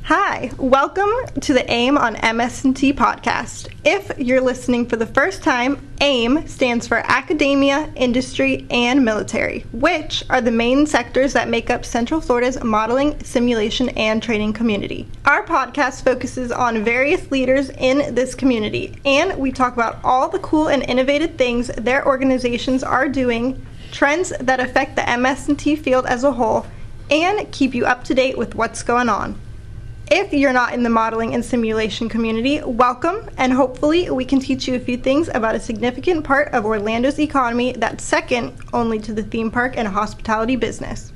Hi, welcome to the AIM on MS&T podcast. If you're listening for the first time, AIM stands for Academia, Industry, and Military, which are the main sectors that make up Central Florida's modeling, simulation, and training community. Our podcast focuses on various leaders in this community, and we talk about all the cool and innovative things their organizations are doing, trends that affect the MS&T field as a whole, and keep you up to date with what's going on. If you're not in the modeling and simulation community, welcome, and hopefully we can teach you a few things about a significant part of Orlando's economy that's second only to the theme park and hospitality business.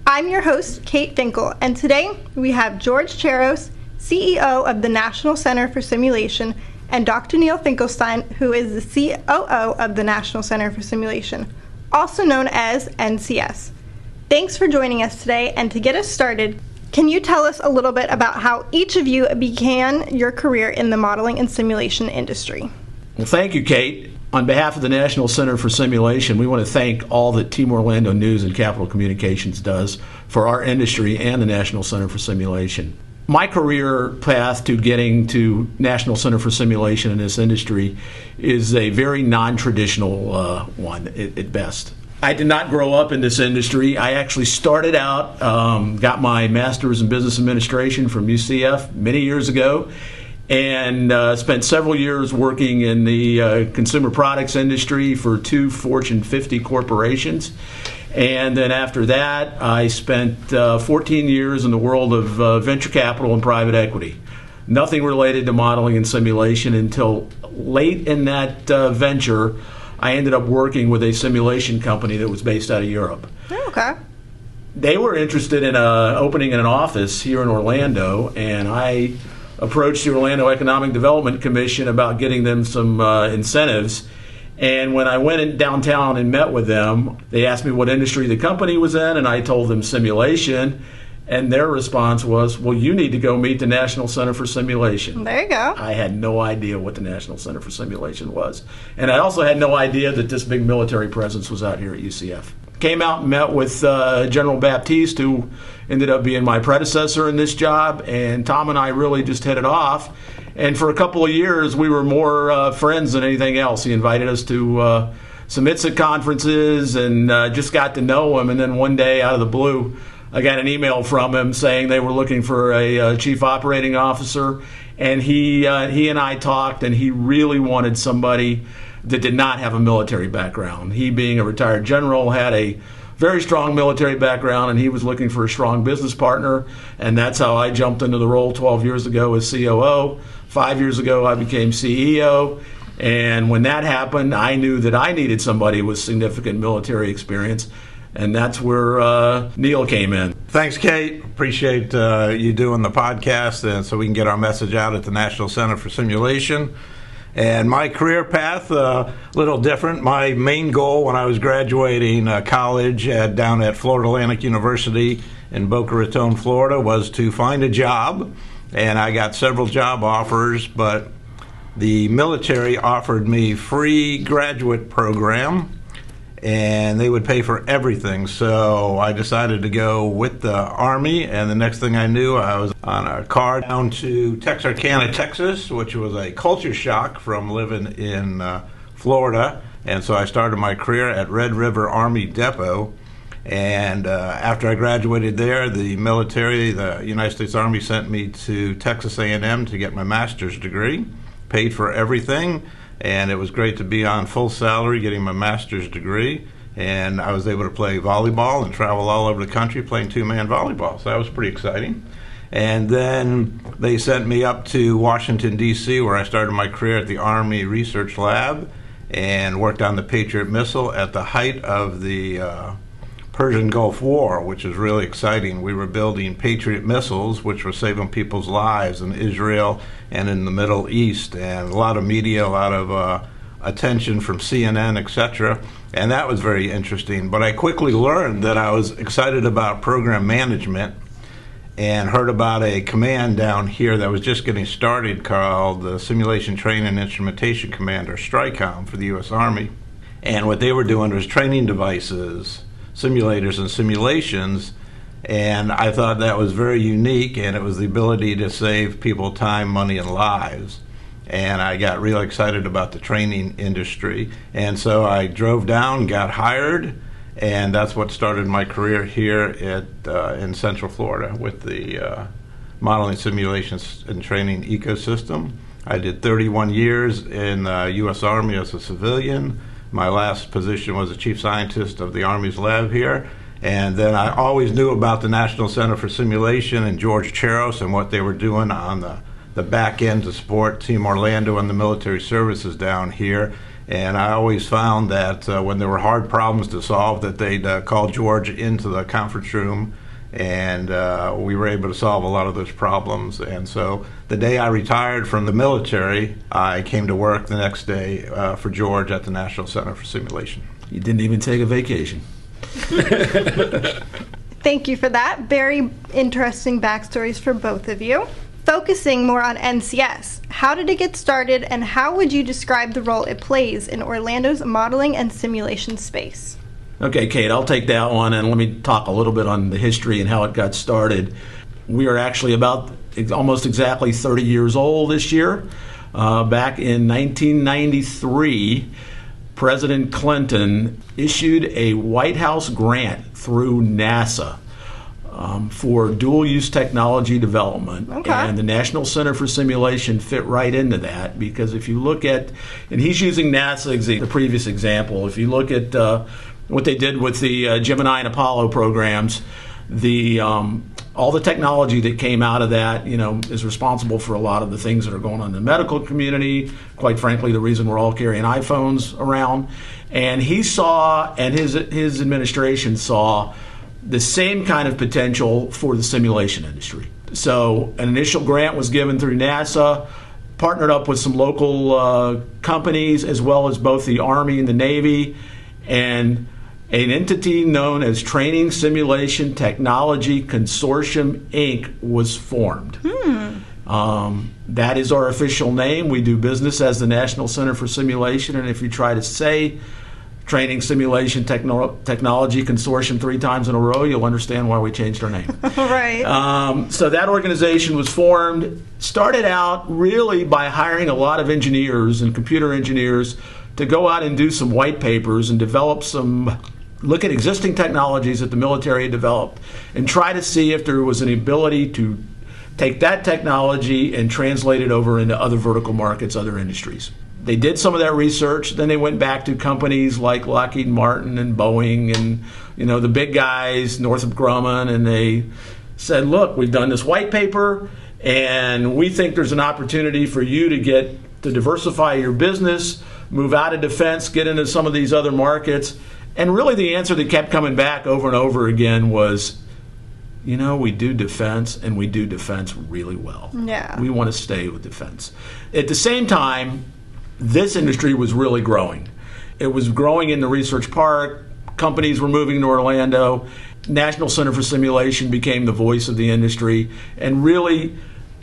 I'm your host, Kate Finkel, and today we have George Cheros, CEO of the National Center for Simulation, and Dr. Neal Finkelstein, who is the COO of the National Center for Simulation, also known as NCS. Thanks for joining us today, and to get us started, can you tell us a little bit about how each of you began your career in the modeling and simulation industry? Well, thank you, Kate. On behalf of the National Center for Simulation, we want to thank all that Team Orlando News and Capital Communications does for our industry and the National Center for Simulation. My career path to getting to National Center for Simulation in this industry is a very non-traditional one at best. I did not grow up in this industry. I actually started out, got my master's in business administration from UCF many years ago, and spent several years working in the consumer products industry for two Fortune 50 corporations. And then after that, I spent 14 years in the world of venture capital and private equity. Nothing related to modeling and simulation until late in that venture. I ended up working with a simulation company that was based out of Europe. Oh, okay. They were interested in opening an office here in Orlando, and I approached the Orlando Economic Development Commission about getting them some incentives. And when I went in downtown and met with them, they asked me what industry the company was in, and I told them simulation. And their response was, well, you need to go meet the National Center for Simulation. There you go. I had no idea what the National Center for Simulation was. And I also had no idea that this big military presence was out here at UCF. Came out and met with General Baptiste, who ended up being my predecessor in this job. And Tom and I really just hit it off. And for a couple of years, we were more friends than anything else. He invited us to some ITSA conferences and just got to know him. And then one day, out of the blue, I got an email from him saying they were looking for a chief operating officer, and he and I talked, and he really wanted somebody that did not have a military background. He, being a retired general, had a very strong military background, and he was looking for a strong business partner, and that's how I jumped into the role 12 years ago as COO. 5 years ago, I became CEO, and when that happened, I knew that I needed somebody with significant military experience. And that's where Neal came in. Thanks, Kate. Appreciate you doing the podcast and so we can get our message out at the National Center for Simulation. And my career path, a little different. My main goal when I was graduating college down at Florida Atlantic University in Boca Raton, Florida, was to find a job. And I got several job offers, but the military offered me free graduate program, and they would pay for everything. So I decided to go with the Army, and the next thing I knew, I was on a car down to Texarkana, Texas, which was a culture shock from living in Florida. And so I started my career at Red River Army Depot. And after I graduated there, the military, the United States Army, sent me to Texas A&M to get my master's degree, paid for everything. And it was great to be on full salary getting my master's degree. And I was able to play volleyball and travel all over the country playing two-man volleyball. So that was pretty exciting. And then they sent me up to Washington, D.C., where I started my career at the Army Research Lab and worked on the Patriot missile at the height of the Persian Gulf War, which is really exciting. We were building Patriot missiles, which were saving people's lives in Israel and in the Middle East, and a lot of media, a lot of attention from CNN, etc., and that was very interesting. But I quickly learned that I was excited about program management and heard about a command down here that was just getting started called the Simulation Training and Instrumentation Command, or STRICOM, for the U.S. Army. And what they were doing was training devices, simulators and simulations And I thought that was very unique, and it was the ability to save people time, money, and lives. And I got real excited about the training industry. And so I drove down, got hired, and that's what started my career here in Central Florida with the modeling, simulations, and training ecosystem. I did 31 years in the U.S. Army as a civilian. My last position was the chief scientist of the Army's lab here. And then I always knew about the National Center for Simulation and George Cheros and what they were doing on the back end to support Team Orlando and the military services down here. And I always found that when there were hard problems to solve, that they'd call George into the conference room, and we were able to solve a lot of those problems. And so the day I retired from the military, I came to work the next day for George at the National Center for Simulation. You didn't even take a vacation. Thank you for that. Very interesting backstories for both of you. Focusing more on NCS, how did it get started, and how would you describe the role it plays in Orlando's modeling and simulation space? Okay, Kate, I'll take that one, and let me talk a little bit on the history and how it got started. We are actually about almost exactly 30 years old this year. Back in 1993, President Clinton issued a White House grant through NASA for dual-use technology development. Okay. And the National Center for Simulation fit right into that, because if you look at, and he's using NASA, the previous example, if you look at what they did with the Gemini and Apollo programs, all the technology that came out of that, is responsible for a lot of the things that are going on in the medical community. Quite frankly, the reason we're all carrying iPhones around. And he saw, and his administration saw, the same kind of potential for the simulation industry. So an initial grant was given through NASA, partnered up with some local companies, as well as both the Army and the Navy, and an entity known as Training Simulation Technology Consortium, Inc. was formed. That is our official name. We do business as the National Center for Simulation, and if you try to say Training Simulation Technology Consortium 3 times in a row, you'll understand why we changed our name. Right. So that organization was formed, started out really by hiring a lot of engineers and computer engineers to go out and do some white papers and look at existing technologies that the military had developed and try to see if there was an ability to take that technology and translate it over into other vertical markets, other industries. They did some of that research, then they went back to companies like Lockheed Martin and Boeing and the big guys, Northrop Grumman, and they said, look, we've done this white paper and we think there's an opportunity for you to diversify your business, move out of defense, get into some of these other markets. And really the answer that kept coming back over and over again was, we do defense, and we do defense really well. Yeah. We want to stay with defense. At the same time, this industry was really growing. It was growing in the research park. Companies were moving to Orlando. National Center for Simulation became the voice of the industry and really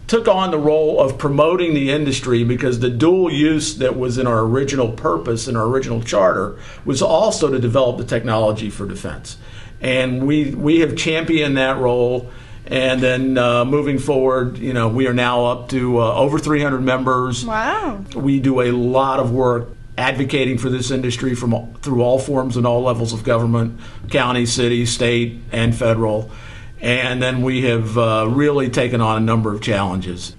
took on the role of promoting the industry, because the dual use that was in our original purpose, in our original charter, was also to develop the technology for defense. And we have championed that role. And then moving forward, we are now up to over 300 members. Wow. We do a lot of work advocating for this industry through all forms and all levels of government, county, city, state, and federal. And then we have really taken on a number of challenges.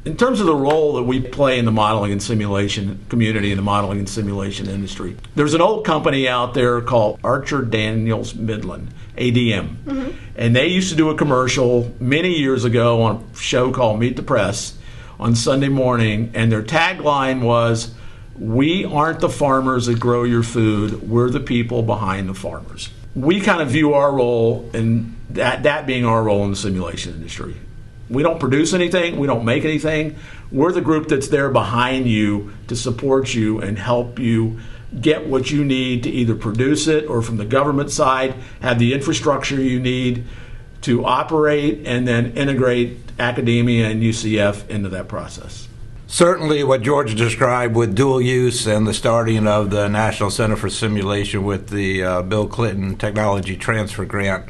In terms of the role that we play in the modeling and simulation community, in the modeling and simulation industry, there's an old company out there called Archer Daniels Midland, ADM. Mm-hmm. And they used to do a commercial many years ago on a show called Meet the Press on Sunday morning, and their tagline was, "We aren't the farmers that grow your food, we're the people behind the farmers." We kind of view our role, and that being our role in the simulation industry. We don't produce anything, we don't make anything. We're the group that's there behind you to support you and help you get what you need to either produce it, or from the government side, have the infrastructure you need to operate and then integrate academia and UCF into that process. Certainly what George described with dual use and the starting of the National Center for Simulation with the Bill Clinton Technology Transfer Grant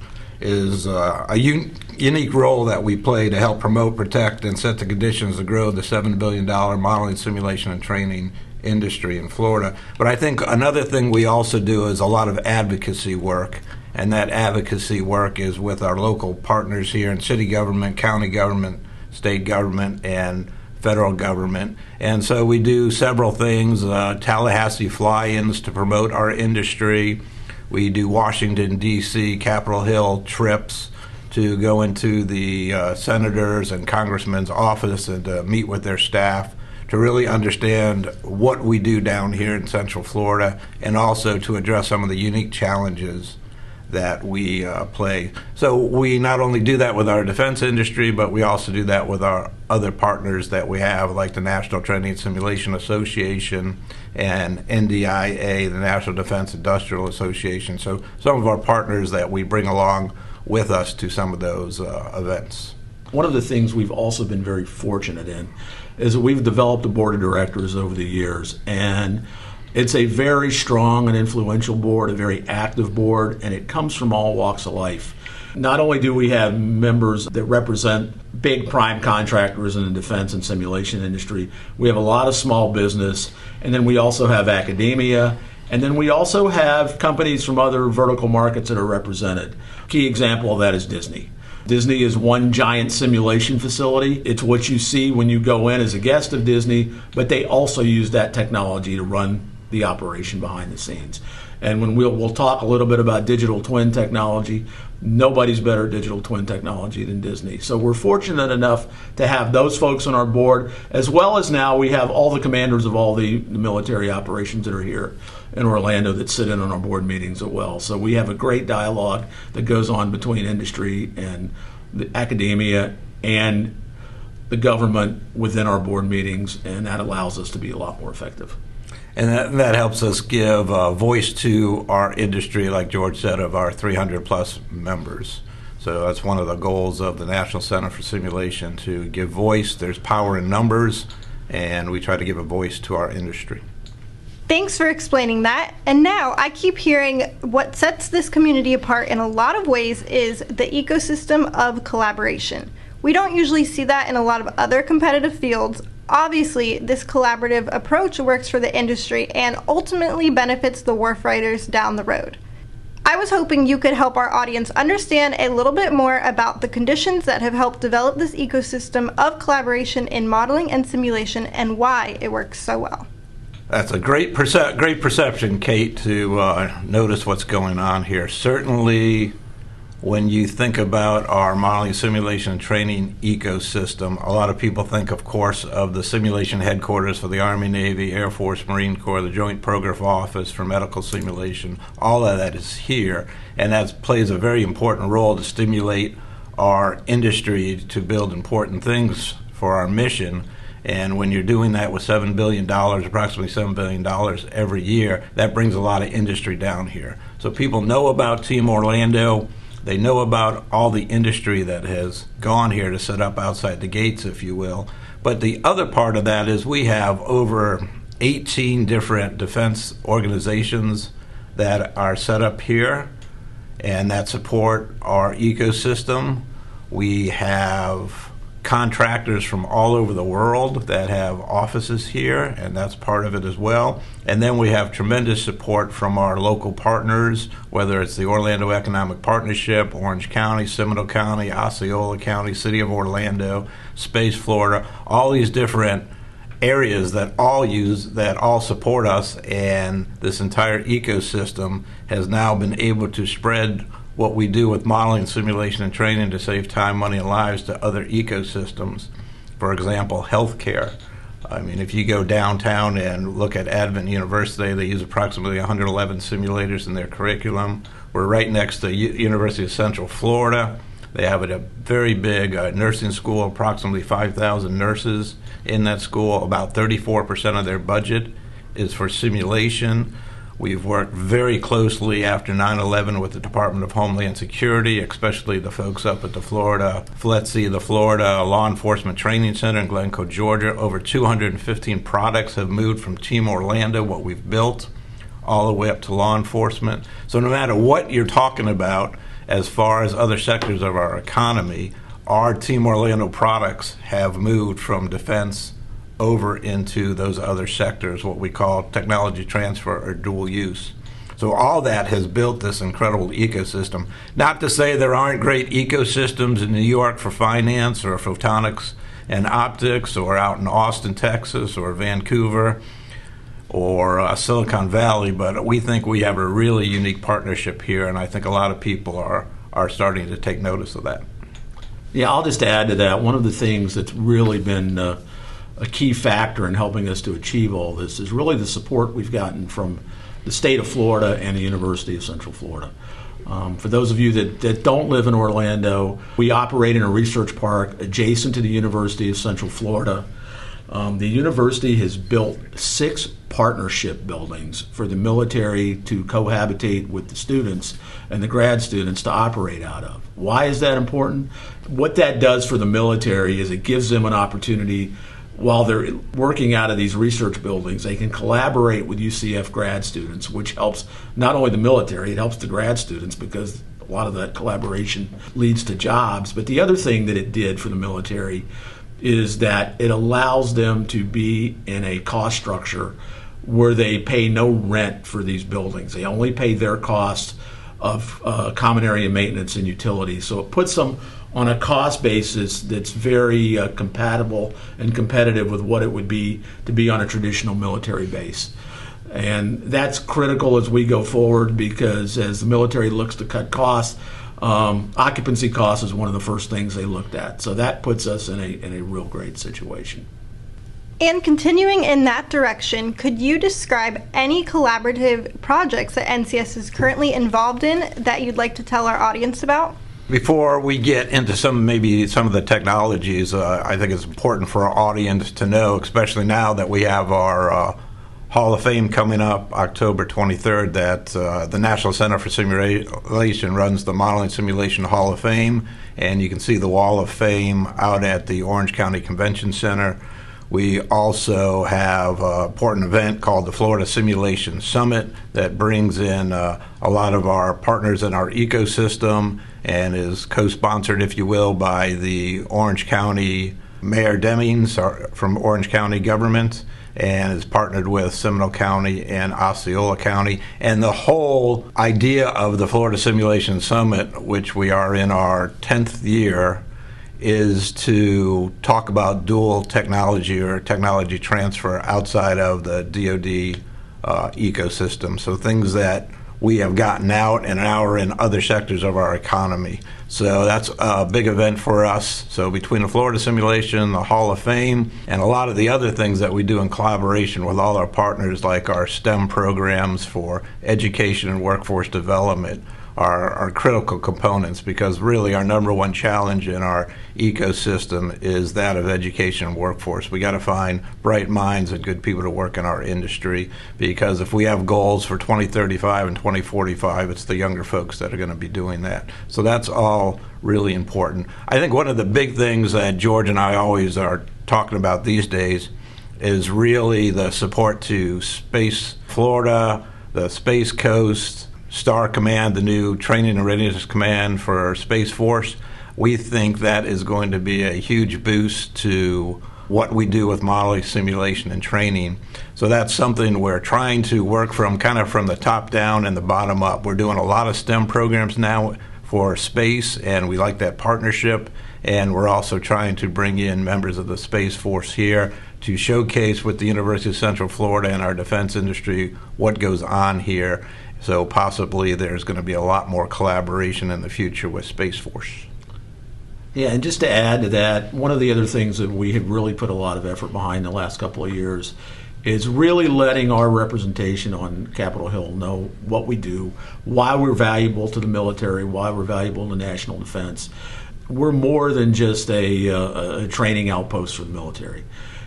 is a unique role that we play to help promote, protect, and set the conditions to grow the $7 billion modeling, simulation, and training industry in Florida. But I think another thing we also do is a lot of advocacy work, and that advocacy work is with our local partners here in city government, county government, state government, and federal government. And so we do several things, Tallahassee fly-ins to promote our industry. We do Washington, D.C., Capitol Hill trips to go into the senators' and congressmen's office and meet with their staff to really understand what we do down here in Central Florida, and also to address some of the unique challenges that we play. So we not only do that with our defense industry, but we also do that with our other partners that we have, like the National Training and Simulation Association and NDIA, the National Defense Industrial Association. So some of our partners that we bring along with us to some of those events. One of the things we've also been very fortunate in is that we've developed a board of directors over the years, and it's a very strong and influential board, a very active board, and it comes from all walks of life. Not only do we have members that represent big prime contractors in the defense and simulation industry, we have a lot of small business, and then we also have academia, and then we also have companies from other vertical markets that are represented. Key example of that is Disney. Disney is one giant simulation facility. It's what you see when you go in as a guest of Disney, but they also use that technology to run the operation behind the scenes. And when we'll talk a little bit about digital twin technology, nobody's better at digital twin technology than Disney. So we're fortunate enough to have those folks on our board, as well as now we have all the commanders of all the military operations that are here in Orlando that sit in on our board meetings as well. So we have a great dialogue that goes on between industry and the academia and the government within our board meetings, and that allows us to be a lot more effective. And that helps us give voice to our industry, like George said, of our 300-plus members. So that's one of the goals of the National Center for Simulation, to give voice. There's power in numbers, and we try to give a voice to our industry. Thanks for explaining that. And now I keep hearing what sets this community apart in a lot of ways is the ecosystem of collaboration. We don't usually see that in a lot of other competitive fields. Obviously, this collaborative approach works for the industry and ultimately benefits the warfighters down the road. I was hoping you could help our audience understand a little bit more about the conditions that have helped develop this ecosystem of collaboration in modeling and simulation and why it works so well. That's a great perception, Kate, to notice what's going on here. Certainly, when you think about our modeling, simulation, and training ecosystem, a lot of people think, of course, of the simulation headquarters for the Army, Navy, Air Force, Marine Corps, the Joint Program Office for medical simulation. All of that is here, and that plays a very important role to stimulate our industry to build important things for our mission. And when you're doing that with $7 billion, approximately $7 billion every year, that brings a lot of industry down here. So people know about Team Orlando. They know about all the industry that has gone here to set up outside the gates, if you will. But the other part of that is we have over 18 different defense organizations that are set up here and that support our ecosystem. We have contractors from all over the world that have offices here, and that's part of it as well. And then we have tremendous support from our local partners, whether it's the Orlando Economic Partnership, Orange County, Seminole County, Osceola County, City of Orlando, Space Florida, all these different areas that all support us, and this entire ecosystem has now been able to spread what we do with modeling, simulation, and training to save time, money, and lives to other ecosystems. For example, healthcare. I mean, if you go downtown and look at Advent University, they use approximately 111 simulators in their curriculum. We're right next to University of Central Florida. They have a very big nursing school, approximately 5,000 nurses in that school. About 34% of their budget is for simulation. We've worked very closely after 9/11 with the Department of Homeland Security, especially the folks up at the FLETC, the Florida Law Enforcement Training Center in Glencoe, Georgia. Over 215 products have moved from Team Orlando, what we've built, all the way up to law enforcement. So no matter what you're talking about as far as other sectors of our economy, our Team Orlando products have moved from defense over into those other sectors, what we call technology transfer or dual use. So all that has built this incredible ecosystem. Not to say there aren't great ecosystems in New York for finance or photonics and optics, or out in Austin, Texas, or Vancouver, or Silicon Valley, but we think we have a really unique partnership here, and I think a lot of people are starting to take notice of that. Yeah, I'll just add to that. One of the things that's really been a key factor in helping us to achieve all this is really the support we've gotten from the state of Florida and the University of Central Florida. For those of you that don't live in Orlando, we operate in a research park adjacent to the University of Central Florida. The university has built 6 partnership buildings for the military to cohabitate with the students and the grad students to operate out of. Why is that important? What that does for the military is it gives them an opportunity while they're working out of these research buildings. They can collaborate with UCF grad students, which helps not only the military, it helps the grad students because a lot of that collaboration leads to jobs. But the other thing that it did for the military is that it allows them to be in a cost structure where they pay no rent for these buildings. They only pay their cost of common area maintenance and utilities. So it puts them on a cost basis that's very compatible and competitive with what it would be to be on a traditional military base. And that's critical as we go forward, because as the military looks to cut costs, occupancy costs is one of the first things they looked at. So that puts us in a real great situation. And continuing in that direction, could you describe any collaborative projects that NCS is currently involved in that you'd like to tell our audience about? Before we get into some of the technologies, I think it's important for our audience to know, especially now that we have our Hall of Fame coming up October 23rd, that the National Center for Simulation runs the Modeling Simulation Hall of Fame, and you can see the Wall of Fame out at the Orange County Convention Center. We also have an important event called the Florida Simulation Summit that brings in a lot of our partners in our ecosystem and is co-sponsored, if you will, by the Orange County Mayor Demings from Orange County government, and is partnered with Seminole County and Osceola County. And the whole idea of the Florida Simulation Summit, which we are in our 10th year, is to talk about dual technology or technology transfer outside of the DoD ecosystem. So things that we have gotten out and now are in other sectors of our economy. So that's a big event for us. So between the Florida Simulation, the Hall of Fame, and a lot of the other things that we do in collaboration with all our partners, like our STEM programs for education and workforce development, are critical components, because really our number one challenge in our ecosystem is that of education and workforce. We got to find bright minds and good people to work in our industry, because if we have goals for 2035 and 2045, it's the younger folks that are going to be doing that. So that's all really important. I think one of the big things that George and I always are talking about these days is really the support to Space Florida, the Space Coast, STAR Command, the new Training and Readiness Command for Space Force. We think that is going to be a huge boost to what we do with modeling, simulation, and training. So that's something we're trying to work from, kind of from the top down and the bottom up. We're doing a lot of STEM programs now for space, and we like that partnership. And we're also trying to bring in members of the Space Force here to showcase with the University of Central Florida and our defense industry what goes on here. So possibly there's going to be a lot more collaboration in the future with Space Force. Yeah, and just to add to that, one of the other things that we have really put a lot of effort behind the last couple of years is really letting our representation on Capitol Hill know what we do, why we're valuable to the military, why we're valuable to national defense. We're more than just a training outpost for the military.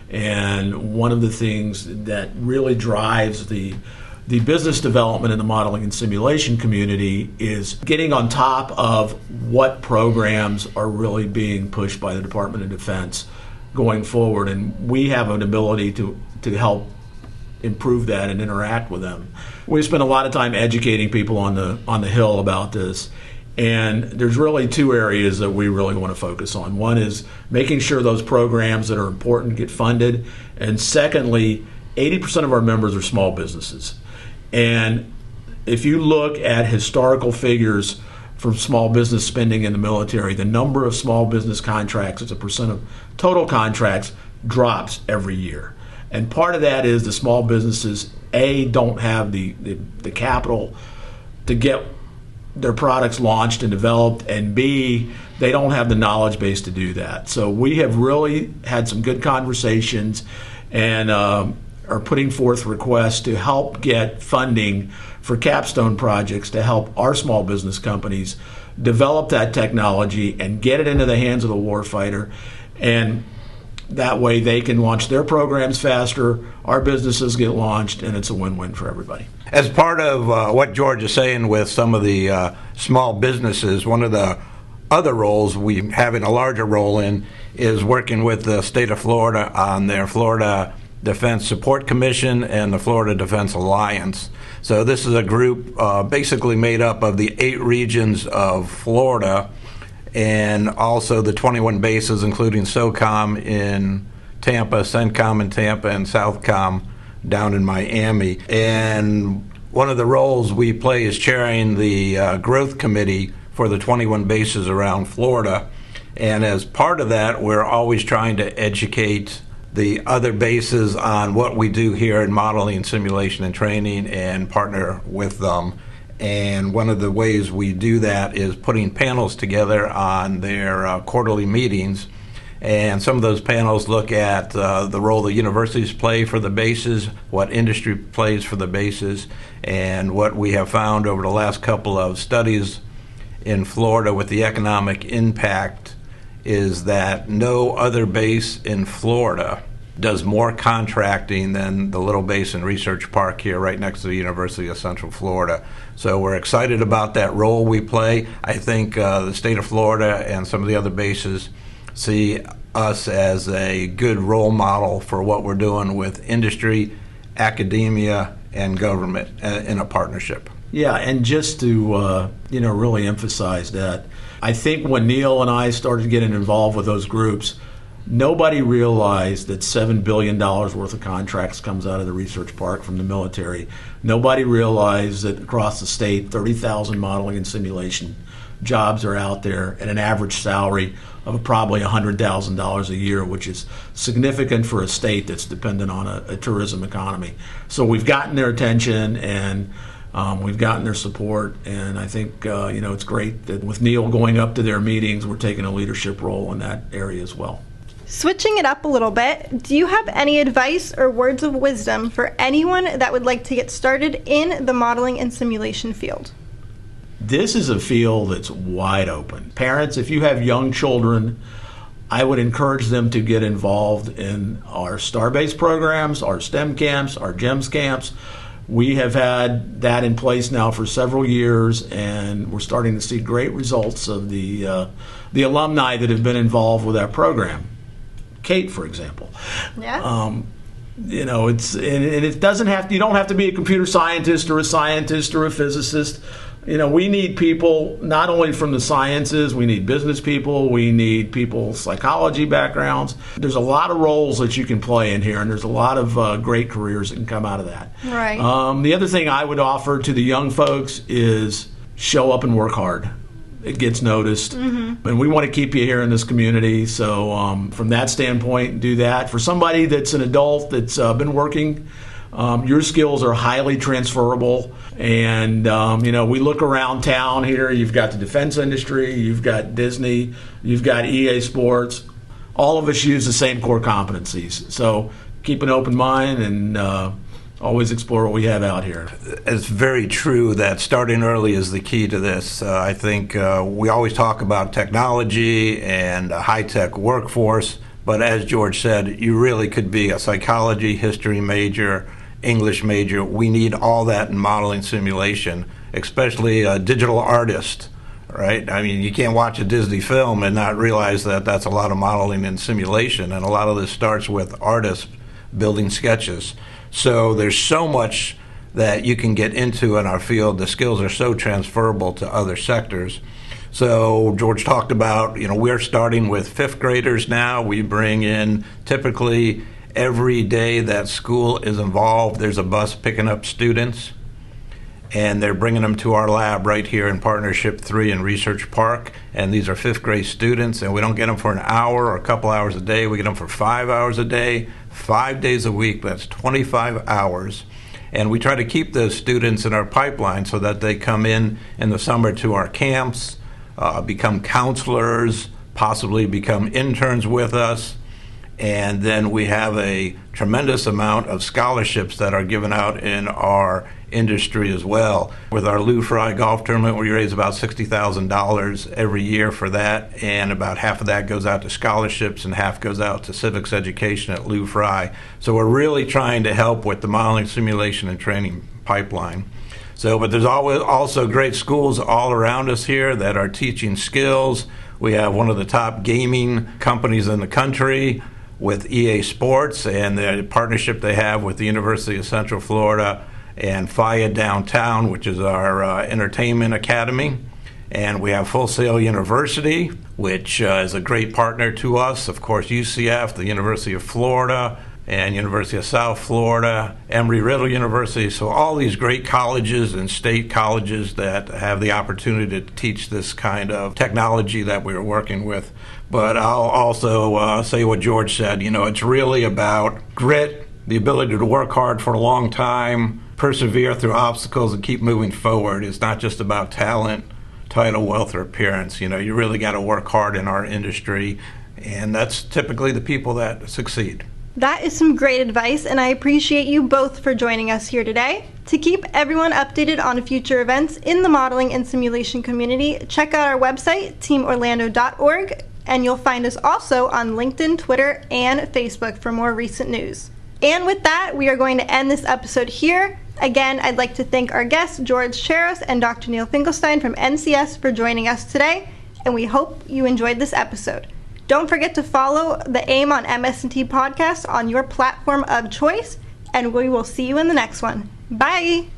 And one of the things that really drives the business development in the modeling and simulation community is getting on top of what programs are really being pushed by the Department of Defense going forward. And we have an ability to help improve that and interact with them. We spend a lot of time educating people on the Hill about this. And there's really two areas that we really want to focus on. One is making sure those programs that are important get funded. And secondly, 80% of our members are small businesses. And if you look at historical figures from small business spending in the military, the number of small business contracts as a percent of total contracts drops every year. And part of that is the small businesses, A, don't have the capital to get their products launched and developed, and B, they don't have the knowledge base to do that. So we have really had some good conversations and are putting forth requests to help get funding for capstone projects to help our small business companies develop that technology and get it into the hands of the warfighter. And that way they can launch their programs faster, our businesses get launched, and it's a win-win for everybody. As part of what George is saying with some of the small businesses, one of the other roles we having a larger role in is working with the state of Florida on their Florida Defense Support Commission and the Florida Defense Alliance. So this is a group basically made up of the 8 regions of Florida and also the 21 bases, including SOCOM in Tampa, CENTCOM in Tampa, and SOUTHCOM down in Miami. And one of the roles we play is chairing the growth committee for the 21 bases around Florida. And as part of that, we're always trying to educate the other bases on what we do here in modeling, simulation, and training and partner with them. And one of the ways we do that is putting panels together on their quarterly meetings. And some of those panels look at the role the universities play for the bases, what industry plays for the bases, and what we have found over the last couple of studies in Florida with the economic impact is that no other base in Florida does more contracting than the little base in Research Park here right next to the University of Central Florida. So we're excited about that role we play. I think the state of Florida and some of the other bases see us as a good role model for what we're doing with industry, academia, and government in a partnership. Yeah, and just to really emphasize that, I think when Neal and I started getting involved with those groups, nobody realized that $7 billion worth of contracts comes out of the research park from the military. Nobody realized that across the state, 30,000 modeling and simulation jobs are out there at an average salary of probably $100,000 a year, which is significant for a state that's dependent on a tourism economy. So we've gotten their attention and we've gotten their support, and I think it's great that with Neal going up to their meetings, we're taking a leadership role in that area as well. Switching it up a little bit, do you have any advice or words of wisdom for anyone that would like to get started in the modeling and simulation field? This is a field that's wide open. Parents, if you have young children, I would encourage them to get involved in our STAR-based programs, our STEM camps, our GEMS camps. We have had that in place now for several years, and we're starting to see great results of the alumni that have been involved with that program. Kate, for example. Yeah. It doesn't have to, you don't have to be a computer scientist or a physicist. We need people not only from the sciences, we need business people, we need people psychology backgrounds. There's a lot of roles that you can play in here, and there's a lot of great careers that can come out of that. Right. The other thing I would offer to the young folks is show up and work hard. It gets noticed, and we want to keep you here in this community. So from that standpoint, do that. For somebody that's an adult that's been working, your skills are highly transferable. And, we look around town here. You've got the defense industry, you've got Disney, you've got EA Sports. All of us use the same core competencies. So keep an open mind and always explore what we have out here. It's very true that starting early is the key to this. I think we always talk about technology and a high-tech workforce, but as George said, you really could be a psychology, history major, English major. We need all that in modeling simulation, especially a digital artist, right? I mean, you can't watch a Disney film and not realize that that's a lot of modeling and simulation, and a lot of this starts with artists building sketches. So there's so much that you can get into in our field. The skills are so transferable to other sectors. So George talked about, we're starting with fifth graders now. We bring in typically every day that school is involved, there's a bus picking up students, and they're bringing them to our lab right here in Partnership 3 in Research Park. And these are fifth grade students, and we don't get them for an hour or a couple hours a day. We get them for 5 hours a day, 5 days a week. That's 25 hours. And we try to keep those students in our pipeline so that they come in the summer to our camps, become counselors, possibly become interns with us. And then we have a tremendous amount of scholarships that are given out in our industry as well. With our Lou Fry golf tournament, we raise about $60,000 every year for that, and about half of that goes out to scholarships and half goes out to civics education at Lou Fry. So we're really trying to help with the modeling, simulation, and training pipeline. But there's always also great schools all around us here that are teaching skills. We have one of the top gaming companies in the country with EA Sports and the partnership they have with the University of Central Florida and FIA Downtown, which is our entertainment academy. And we have Full Sail University, which is a great partner to us. Of course, UCF, the University of Florida, and University of South Florida, Embry-Riddle University. So all these great colleges and state colleges that have the opportunity to teach this kind of technology that we're working with. But I'll also say what George said. It's really about grit, the ability to work hard for a long time, persevere through obstacles, and keep moving forward. It's not just about talent, title, wealth, or appearance. You really got to work hard in our industry, and that's typically the people that succeed. That is some great advice, and I appreciate you both for joining us here today. To keep everyone updated on future events in the modeling and simulation community, check out our website, teamorlando.org, and you'll find us also on LinkedIn, Twitter, and Facebook for more recent news. And with that, we are going to end this episode here. Again, I'd like to thank our guests, George Cheros and Dr. Neal Finkelstein from NCS, for joining us today, and we hope you enjoyed this episode. Don't forget to follow the AIM on MS&T podcast on your platform of choice, and we will see you in the next one. Bye!